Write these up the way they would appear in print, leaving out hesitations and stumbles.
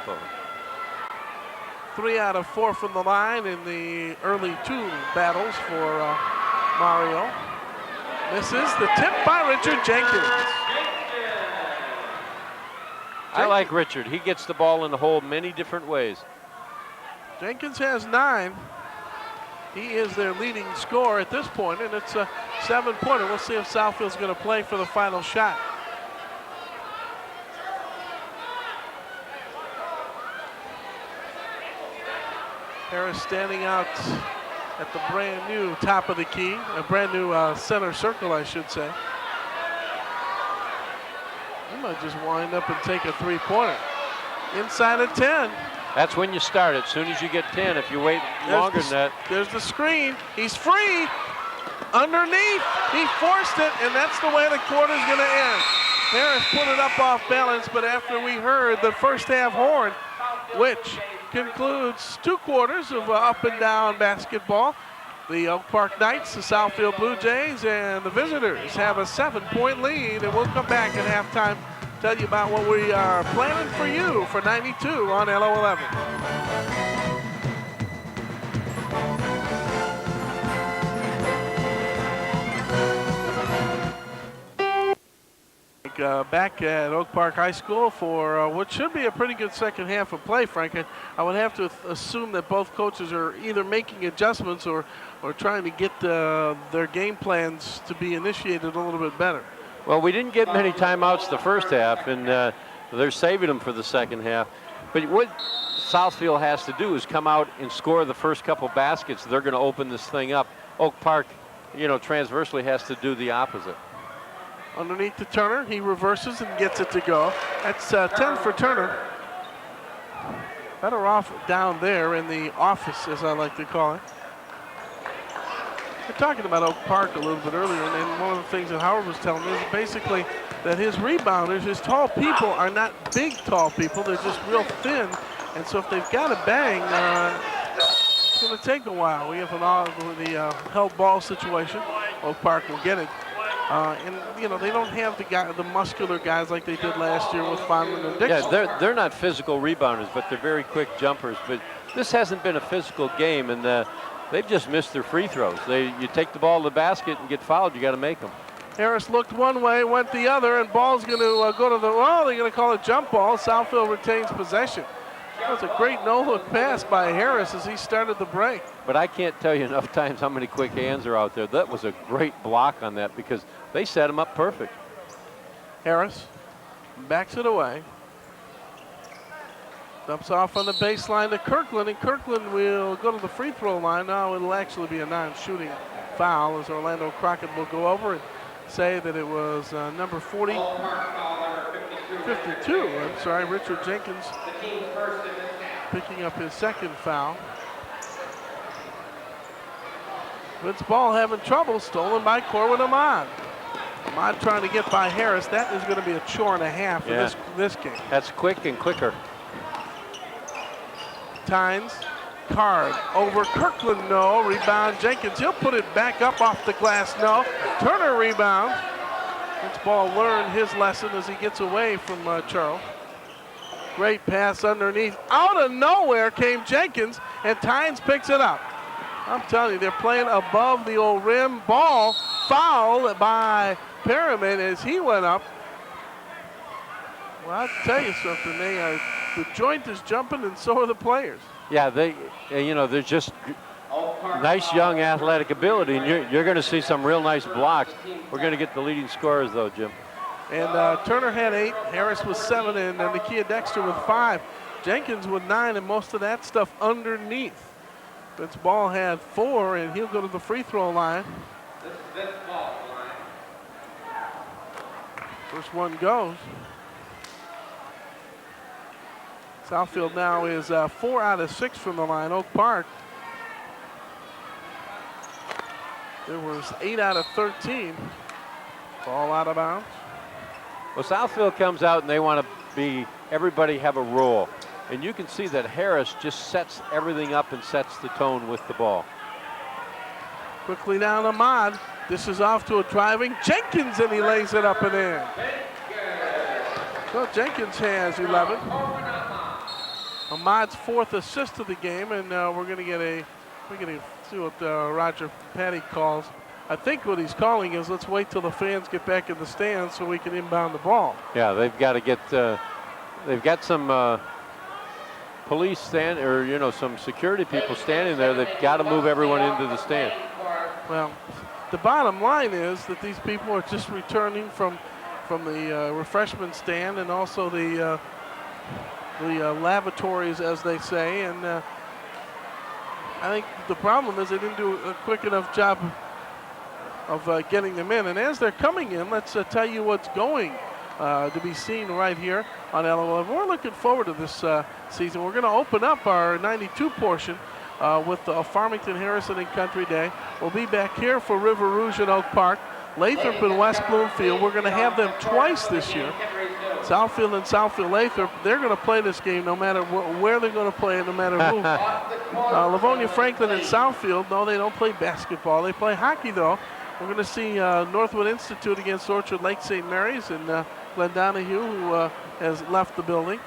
of it. 3 out of 4 from the line in the early 2 battles for Mario. Misses the tip by Richard Jenkins. I like Richard. He gets the ball in the hole many different ways. Jenkins has 9. He is their leading scorer at this point, and it's a 7-pointer. We'll see if Southfield's going to play for the final shot. Harris standing out at the brand new top of the key, a brand new center circle, I should say. He might just wind up and take a 3-pointer. Inside of 10. That's when you start. As soon as you get 10, if you wait longer than that. There's the screen. He's free. Underneath. He forced it, and that's the way the quarter's going to end. Harris put it up off balance, but after we heard the first half horn, which concludes 2 quarters of up and down basketball, the Oak Park Knights, the Southfield Blue Jays, and the visitors have a 7-point lead, and we'll come back at halftime, tell you about what we are planning for you for 92 on LO11. Back at Oak Park High School for what should be a pretty good second half of play, Frank. I would have to assume that both coaches are either making adjustments or trying to get their game plans to be initiated a little bit better. Well, we didn't get many timeouts the first half, and they're saving them for the second half. But what Southfield has to do is come out and score the first couple baskets. They're going to open this thing up. Oak Park, transversely has to do the opposite. Underneath to Turner, he reverses and gets it to go. That's 10 for Turner. Better off down there in the office, as I like to call it. We're talking about Oak Park a little bit earlier, and one of the things that Howard was telling me is basically that his rebounders, his tall people, are not big tall people. They're just real thin, and so if they've got a bang, it's going to take a while. We have the held ball situation. Oak Park will get it. And they don't have the muscular guys like they did last year with Fonlin and Dixon. Yeah, they're not physical rebounders, but they're very quick jumpers. But this hasn't been a physical game, and they've just missed their free throws. You take the ball to the basket and get fouled, you got to make them. Harris looked one way, went the other, and ball's going to go to they're going to call it jump ball. Southfield retains possession. That was a great no-look pass by Harris as he started the break. But I can't tell you enough times how many quick hands are out there. That was a great block on that because they set him up perfect. Harris backs it away. Dumps off on the baseline to Kirkland, and Kirkland will go to the free throw line. Now it'll actually be a non-shooting foul as Orlando Crockett will go over and say that it was number 52, I'm sorry, Richard Jenkins picking up his second foul. Vince Ball having trouble, stolen by Corwin Ahmad. Ahmad trying to get by Harris. That is going to be a chore and a half in this game. That's quick and quicker. Tynes, Card over Kirkland, no. Rebound Jenkins. He'll put it back up off the glass, no. Turner rebounds. Vince Ball learned his lesson as he gets away from Charles. Great pass underneath. Out of nowhere came Jenkins, and Tynes picks it up. I'm telling you, they're playing above the old rim. Ball fouled by Perriman as he went up. Well, I'll tell you something. The joint is jumping, and so are the players. Yeah, they're just nice young athletic ability, and you're going to see some real nice blocks. We're going to get the leading scorers, though, Jim. And Turner had 8, Harris was 7, and Nakia Dexter with 5. Jenkins with 9, and most of that stuff underneath. Vince Ball had 4, and he'll go to the free throw line. First one goes. Southfield now is 4 out of 6 from the line. Oak Park, there was 8 out of 13. Ball out of bounds. Well, Southfield comes out and they want to everybody have a role. And you can see that Harris just sets everything up and sets the tone with the ball. Quickly down Ahmad. This is off to a driving Jenkins, and he lays it up and in. So Jenkins has 11. Ahmad's 4th assist of the game, and we're going to see what Roger Patty calls. I think what he's calling is let's wait till the fans get back in the stands so we can inbound the ball. Yeah, they've got to get. They've got some police some security people standing there. They've got to move everyone into the stand. Well, the bottom line is that these people are just returning from the refreshment stand and also the lavatories, as they say, and I think the problem is they didn't do a quick enough job of getting them in. And as they're coming in, let's tell you what's going to be seen right here on LOL. We're looking forward to this season. We're going to open up our 92 portion with Farmington, Harrison, and Country Day. We'll be back here for River Rouge and Oak Park. Lathrop and West Bloomfield, we're going to have them twice this year. Southfield and Southfield Lathrop, they're going to play this game no matter where they're going to play it, no matter who. Livonia Franklin and Southfield, no, they don't play basketball. They play hockey, though. We're going to see Northwood Institute against Orchard Lake St. Mary's and Glenn Donahue, who has left the building.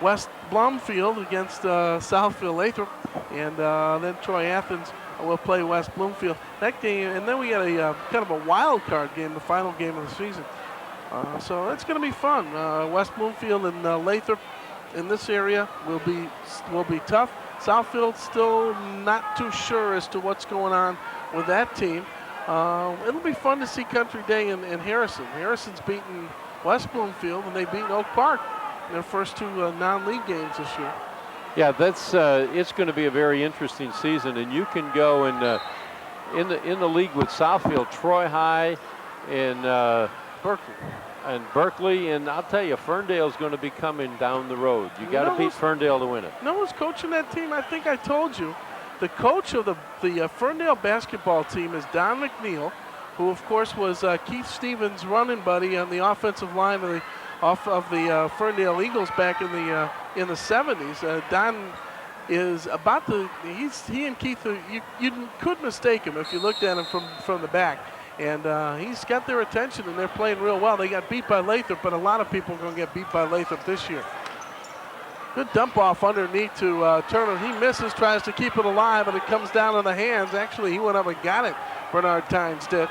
West Bloomfield against Southfield Lathrop, and then Troy Athens will play West Bloomfield. That game, and then we got a kind of a wild card game, the final game of the season. So that's going to be fun. West Bloomfield and Lathrop in this area will be tough. Southfield still not too sure as to what's going on with that team. It'll be fun to see Country Day in Harrison. Harrison's beaten West Bloomfield, and they beat Oak Park in their first two non-league games this year. Yeah, that's it's going to be a very interesting season, and you can go and in the league with Southfield, Troy High, and Berkeley, and I'll tell you, Ferndale's going to be coming down the road. You got to beat Ferndale to win it. No one's coaching that team. I think I told you. The coach of the Ferndale basketball team is Don McNeil, who of course was Keith Stevens' running buddy on the offensive line of the Ferndale Eagles back in the 70s. Don is about to. He and Keith, you could mistake him if you looked at him from the back. And he's got their attention, and they're playing real well. They got beat by Lathrop, but a lot of people are going to get beat by Lathrop this year. Good dump off underneath to Turner. He misses, tries to keep it alive, and it comes down on the hands. Actually, he went up and got it, Bernard Tynes did.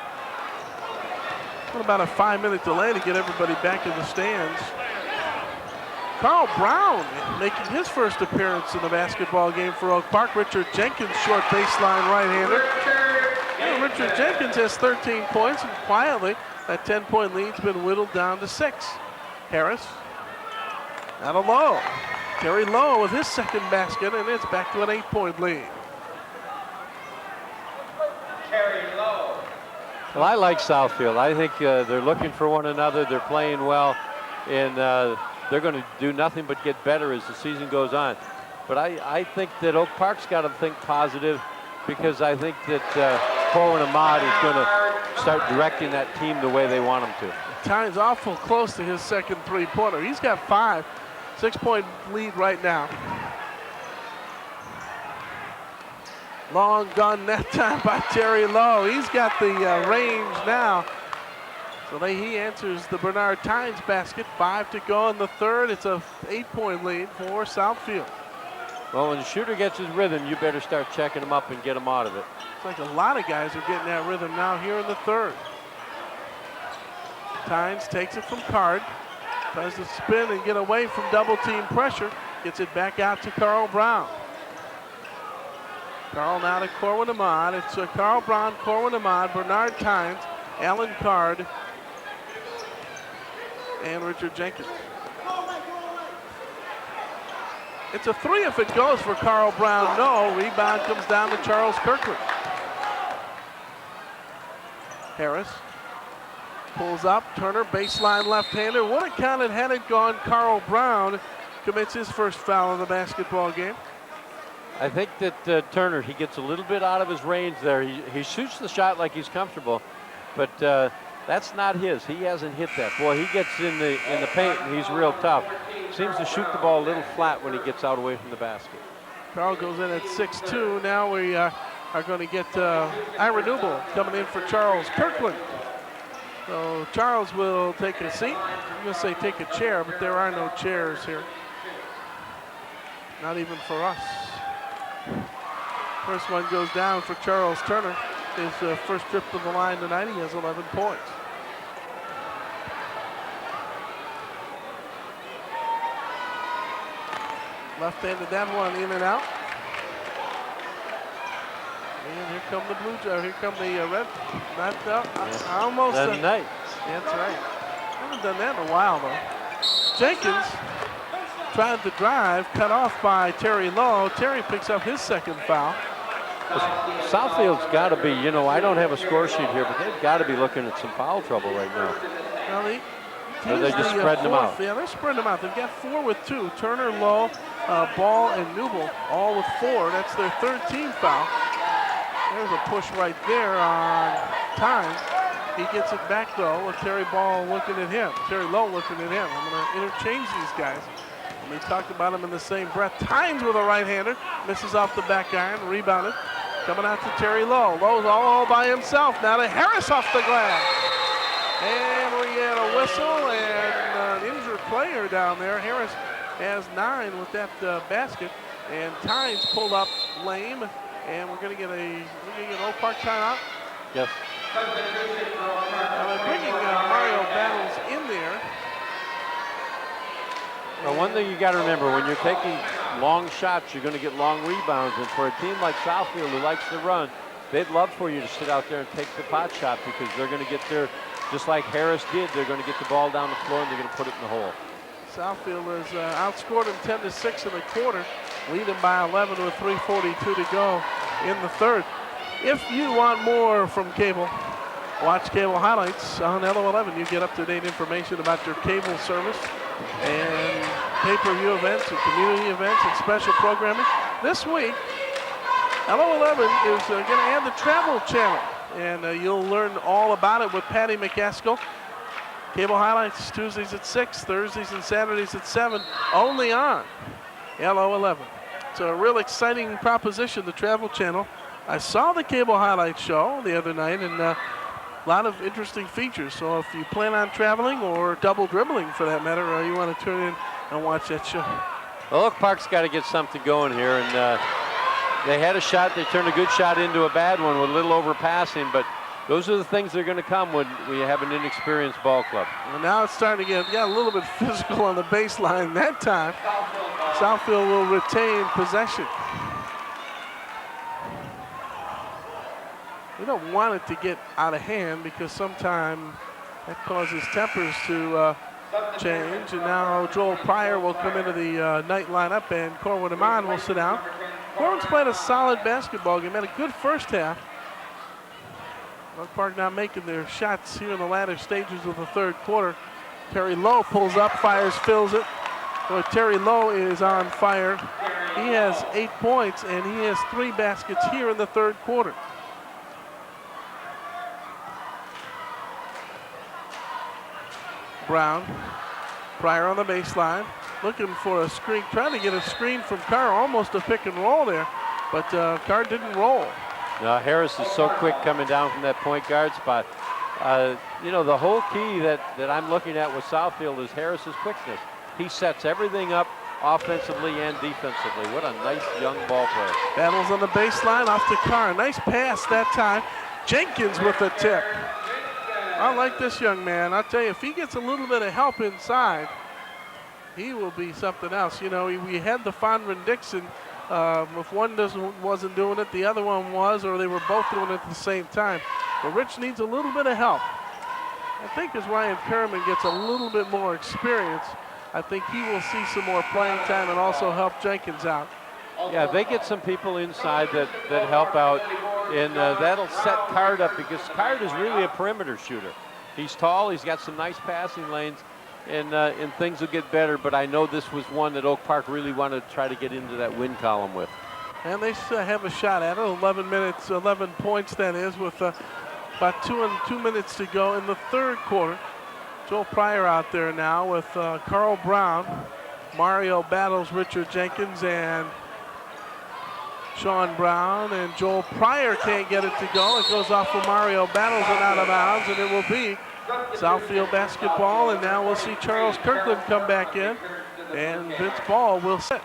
About a 5-minute delay to get everybody back in the stands. Carl Brown making his first appearance in the basketball game for Oak Park. Richard Jenkins, short baseline right-hander. Richard Jenkins has 13 points, and quietly that 10-point lead's been whittled down to 6. Harris out of Lowe. Terry Lowe with his second basket, and it's back to an 8-point lead. Terry Lowe. Well, I like Southfield. I think they're looking for one another. They're playing well, and they're going to do nothing but get better as the season goes on. But I think that Oak Park's got to think positive, because I think that Corwin Ahmad is going to start directing that team the way they want him to. Tynes awful close to his second three-pointer. He's got 5. 6-point lead right now. Long gun that time by Terry Lowe. He's got the range now. So he answers the Bernard Tynes basket. 5 to go in the third. It's a 8-point lead for Southfield. Well, when the shooter gets his rhythm, you better start checking him up and get him out of it. It's like a lot of guys are getting that rhythm now here in the third. Tynes takes it from Card. Tries to spin and get away from double team pressure. Gets it back out to Carl Brown. Carl now to Corwin Ahmad. It's Carl Brown, Corwin Ahmad, Bernard Tynes, Alan Card, and Richard Jenkins. It's a 3 if it goes for Carl Brown. No. Rebound comes down to Charles Kirkland. Harris pulls up. Turner, baseline left-hander. Would have counted had it gone. Carl Brown commits his first foul of the basketball game. I think that Turner, he gets a little bit out of his range there. He shoots the shot like he's comfortable, but that's not his. He hasn't hit that. Boy, he gets in the paint, and he's real tough. Seems to shoot the ball a little flat when he gets out away from the basket. Carl goes in at 6'2". Now we are going to get Ira Newble coming in for Charles Kirkland. So Charles will take a seat. I'm going to say take a chair, but there are no chairs here. Not even for us. First one goes down for Charles Turner. His first trip to the line tonight, he has 11 points. Left-handed that one in and out. And here come the Blue Jays. Here come the Red. Not almost. The Knights. That's right. Haven't done that in a while though. Jenkins tried to drive, cut off by Terry Lowe. Terry picks up his second foul. Southfield's got to be, you know, I don't have a score sheet here, but they've got to be looking at some foul trouble right now. Well, Or they're just spreading them out. Yeah, they're spreading them out. They've got 4 with 2. Turner, Lowe, Ball, and Newble all with 4. That's their third team foul. There's a push right there on Time. He gets it back though with Terry Ball looking at him. Terry Lowe looking at him. I'm going to interchange these guys. And we talked about them in the same breath. Tynes with a right-hander. Misses off the back iron. Rebounded. Coming out to Terry Lowe. Lowe's all by himself. Now to Harris off the glass. And we get a whistle and an injured player down there. Harris has 9 with that basket. And Tynes pulled up lame. And we're going to get an Oak Park timeout. Yes. Now they're bringing Mario Battles in there. Well, one thing you got to remember, when you're taking long shots, you're going to get long rebounds. And for a team like Southfield who likes to run, they'd love for you to sit out there and take the pot shot because they're going to get there, just like Harris did, they're going to get the ball down the floor and they're going to put it in the hole. Southfield has outscored them 10-6 in the quarter, leading by 11 with 3:42 to go in the third. If you want more from cable, watch Cable Highlights on LO11. You get up-to-date information about your cable service and pay-per-view events and community events and special programming. This week, LO11 is going to add the Travel Channel, and you'll learn all about it with Patty McCaskill. Cable Highlights Tuesdays at 6, Thursdays and Saturdays at 7, only on LO11. It's a real exciting proposition, the Travel Channel. I saw the Cable Highlights show the other night, and a lot of interesting features. So if you plan on traveling or double dribbling for that matter, you want to tune in and watch that show. Well, Oak Park's got to get something going here, and they had a shot. They turned a good shot into a bad one with a little overpassing, but those are the things that are going to come when we have an inexperienced ball club. Well, now it's starting to get a little bit physical on the baseline. That time, Southfield will retain possession. We don't want it to get out of hand because sometimes that causes tempers to change. And now Joel Pryor will come into the night lineup and Corwin Amon will sit down. Corwin's played a solid basketball game, had a good first half. Oak Park now making their shots here in the latter stages of the third quarter. Terry Lowe pulls up, fires, fills it. Boy, Terry Lowe is on fire. He has 8 points and he has 3 baskets here in the third quarter. Brown, Pryor on the baseline, looking for a screen, trying to get a screen from Carr, almost a pick and roll there, but Carr didn't roll. Now Harris is so quick coming down from that point guard spot. You know, the whole key that I'm looking at with Southfield is Harris's quickness. He sets everything up offensively and defensively. What a nice young ball player. Battles on the baseline off to Carr. Nice pass that time. Jenkins with the tip. I like this young man. I'll tell you, if he gets a little bit of help inside, he will be something else. You know, we had the Fondren Dixon. If one wasn't doing it, the other one was, or they were both doing it at the same time. But Rich needs a little bit of help. I think as Ryan Perriman gets a little bit more experience, I think he will see some more playing time and also help Jenkins out. Yeah, they get some people inside that help out, and that'll set Card up because Card is really a perimeter shooter. He's tall, he's got some nice passing lanes, and things will get better, but I know this was one that Oak Park really wanted to try to get into that win column with. And they have a shot at it, 11 points that is, with about 2 minutes to go in the third quarter. Joel Pryor out there now with Carl Brown, Mario Battles, Richard Jenkins, and Sean Brown, and Joel Pryor can't get it to go. It goes off for Mario Battles and out of bounds, and it will be Southfield basketball. And now we'll see Charles Kirkland come back in, and Vince Ball will sit.